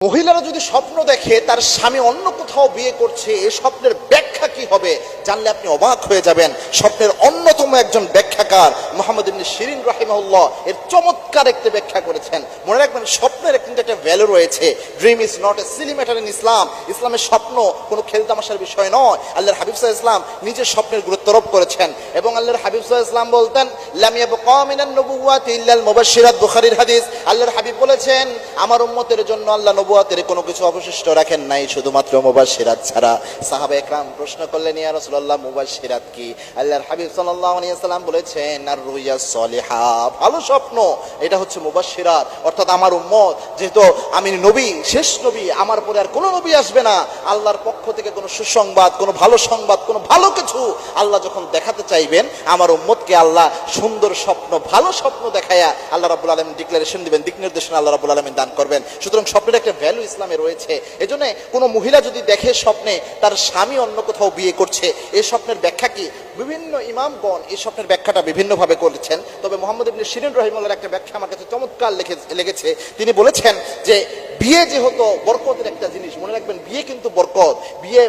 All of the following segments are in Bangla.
মহিলারা যদি স্বপ্ন দেখে তার স্বামী অন্য কোথাও বিয়ে করছে, এই স্বপ্নের ব্যাখ্যা কি হবে জানলে আপনি অবাক হয়ে যাবেন। স্বপ্নের অন্যতম একজন ব্যাখ্যাকার মুহাম্মদ ইবনে শিরিন রাহিমাহুল্লাহ এর চমৎকার একটা ব্যাখ্যা করেছেন। মনে রাখবেন, স্বপ্নের কিন্তু একটা ভ্যালু রয়েছে। Dream is not a silly matter in Islam. ইসলামের স্বপ্ন কোনো খেলতামাশার বিষয় নয়। আল্লাহর হাবিব সাল্লাল্লাহু আলাইহি ওয়াসাল্লাম নিজের স্বপ্নের গুরুত্ব আরোপ করেছেন এবং আল্লাহর হাবিব সাল্লাল্লাহু আলাইহি ওয়াসাল্লাম বলতেন, লাম ইয়াবকা মিনান নবুওয়াতি ইল্লাল মুবাশশিরাত। বুখারীর হাদিস। আল্লাহর হাবিব বলেছেন, আমার উম্মতের জন্য আল্লাহ নবুওয়াতের কোনো কিছু অবশিষ্ট রাখেন নাই, শুধুমাত্র মুবাশশিরাত ছাড়া। সাহাবা একরাম প্রশ্ন করলেন, ইয়া রাসূলুল্লাহ, মুবাশশিরাত কি? আল্লাহর হাবিব সাল্লাল্লাহু আলাইহি ওয়াসাল্লাম বলেছেন, আর রুইয়া সলিহা, ভালো স্বপ্ন, এটা হচ্ছে মুবাশশিরাত। অর্থাৎ আমার উম্মত, যেহেতু আমি নবী, শেষ নবী, আমার পরে আর কোনো নবী আসবে না, আল্লাহর পক্ষ থেকে কোনো সুসংবাদ, কোনো ভালো সংবাদ, কোনো ভালো কিছু আল্লাহ যখন দেখাতে চাইবেন, আমার উম্মতকে আল্লাহ সুন্দর স্বপ্ন, ভালো স্বপ্ন দেখায়া আল্লাহ রাব্বুল আলামিন ডিক্লারেশন দিবেন, দিক নির্দেশনা আল্লাহ রাব্বুল আলামিন দান করবেন। সুতরাং স্বপ্নের একটা ভ্যালু ইসলামে রয়েছে। এজন্য কোনো মহিলা যদি দেখে স্বপ্নে তার স্বামী অন্য কোথাও বিয়ে করছে, এই স্বপ্নের ব্যাখ্যা কি? বিভিন্ন ইমামগণ এই স্বপ্নের ব্যাখ্যাটা বিভিন্নভাবে করেছেন। তবে মুহাম্মদ ইবনে শিরিন রাহিমাহুল্লাহর একটা ব্যাখ্যা আমার কাছে চমৎকার লেগেছে। তিনি বলেছেন যে বিয়ে যেহেতু বরকতের একটা জিনিস, মনে রাখবেন বিয়ে কিন্তু বরকত, বিয়ে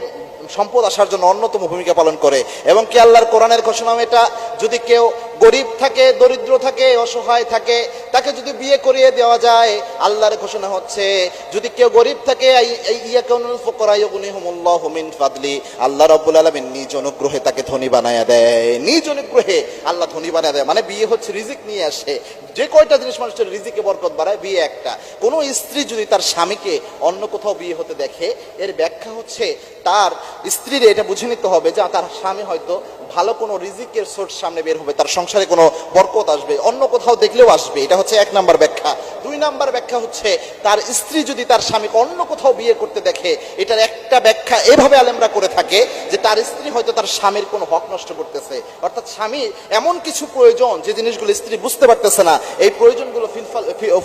সম্পদ আসার জন্য অন্যতম ভূমিকা পালন করে। এবং কি আল্লাহর কোরআনের ঘোষণা এটা, যদি কেউ গরিব থাকে, দরিদ্র থাকে, অসহায় থাকে, তাকে যদি বিয়ে করিয়ে দেওয়া যায়, আল্লাহর ঘোষণা হচ্ছে, যদি কেউ গরিব থাকে, ইয়াকুনুল ফুকারা ইউগনিহুমুল্লাহু মিন ফাদলি, আল্লাহ রাব্বুল আলামিন নিজ অনুগ্রহে তাকে ধনী বানায়া দেয়, নিজ অনুগ্রহে আল্লাহ ধনী বানায়া দেয়। মানে বিয়ে হচ্ছে রিজিক নিয়ে আসে। যে কয়টা জিনিস মানুষের রিজিকে বরকত বাড়ায়, বিয়ে একটা। কোনো স্ত্রী যদি তার স্বামীকে অন্য কোথাও বিয়ে হতে দেখে, এর ব্যাখ্যা হচ্ছে তার স্ত্রীর এটা বুঝে নিতে হবে যে তার স্বামী হয়তো ভালো কোনো রিজিকের সোর্স সামনে বের হবে, তার সংসারে কোনো বরকত আসবে, অন্য কোথাও দেখলেও আসবে। এটা হচ্ছে এক নাম্বার ব্যাখ্যা। দুই নাম্বার ব্যাখ্যা হচ্ছে, তার স্ত্রী যদি তার স্বামীকে অন্য কোথাও বিয়ে করতে দেখে, এটার একটা ব্যাখ্যা এভাবে আলেমরা করে থাকে যে তার স্ত্রী হয়তো তার স্বামীর কোনো হক নষ্ট করতেছে। অর্থাৎ স্বামীর এমন কিছু প্রয়োজন যে জিনিসগুলো স্ত্রী বুঝতে পারতেছে না, এই প্রয়োজনগুলো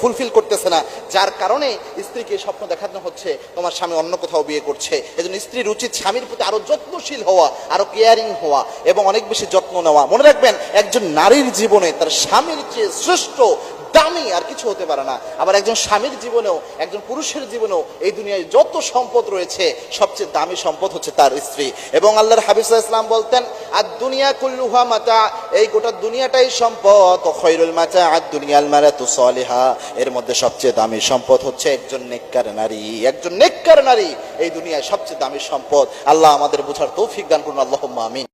ফুলফিল করতেছে না, যার কারণে স্ত্রীকে স্বপ্ন দেখানো হচ্ছে তোমার স্বামী অন্য কোথাও বিয়ে করছে। এজন্য স্ত্রীর উচিত স্বামীর প্রতি আরো যত্নশীল হওয়া, আরো কেয়ারিং হওয়া এবং অনেক বেশি যত্ন নেওয়া। মনে রাখবেন, একজন নারীর জীবনে তার স্বামীর চেয়ে শ্রেষ্ঠ, দামি আর কিছু হতে পারে না। আবার একজন স্বামীর জীবনেও, একজন পুরুষের জীবনেও এই দুনিয়ায় যত সম্পদ রয়েছে, সবচেয়ে দামি সম্পদ হচ্ছে তার স্ত্রী। এবং আল্লাহর হাবিব সাল্লাল্লাহু আলাইহি ওয়াসাল্লাম বলতেন, আদ দুনিয়া কুল্লুহা মাতা, এই গোটা দুনিয়াটাই সম্পদ। খায়রুল মাতা আদ দুনিয়াল মারাতু সালিহা, এর মধ্যে সবচেয়ে দামি সম্পদ হচ্ছে একজন নেককার নারী। একজন নেককার নারী এই দুনিয়ায় সবচেয়ে দামি সম্পদ। আল্লাহ আমাদের বোঝার তৌফিক দান করুন, আল্লাহুম্মা আমিন।